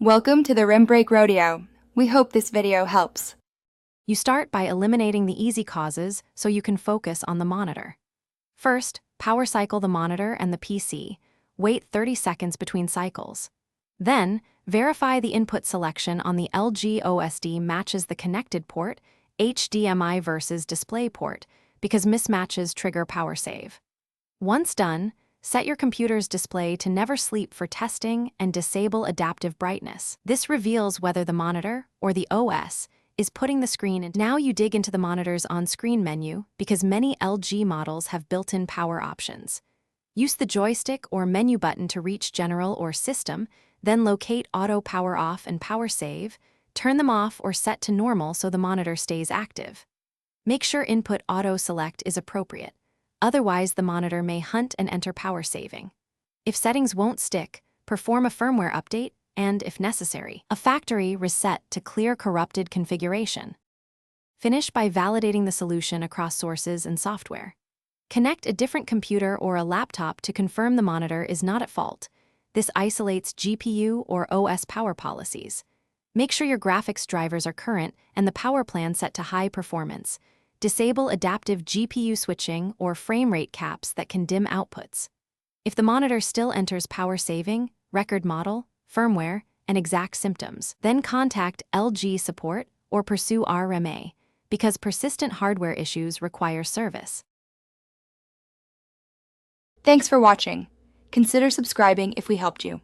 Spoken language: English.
Welcome to the Rim Break Rodeo. We hope this video helps. You start by eliminating the easy causes so you can focus on the monitor. First, power cycle the monitor and the PC. Wait 30 seconds between cycles. Then, verify the input selection on the LG OSD matches the connected port, HDMI versus display port, because mismatches trigger power save. Once done, set your computer's display to never sleep for testing and disable adaptive brightness. This reveals whether the monitor, or the OS, is putting the screen in. Now you dig into the monitor's on-screen menu because many LG models have built-in power options. Use the joystick or menu button to reach General or System, then locate Auto Power Off and Power Save, turn them off or set to normal so the monitor stays active. Make sure Input Auto Select is appropriate. Otherwise, the monitor may hunt and enter power saving. If settings won't stick, perform a firmware update and, if necessary, a factory reset to clear corrupted configuration. Finish by validating the solution across sources and software. Connect a different computer or a laptop to confirm the monitor is not at fault. This isolates GPU or OS power policies. Make sure your graphics drivers are current and the power plan set to high performance. Disable adaptive GPU switching or frame rate caps that can dim outputs. If the monitor still enters power saving, record model, firmware, and exact symptoms, then contact LG support or pursue RMA, because persistent hardware issues require service. Thanks for watching. Consider subscribing if we helped you.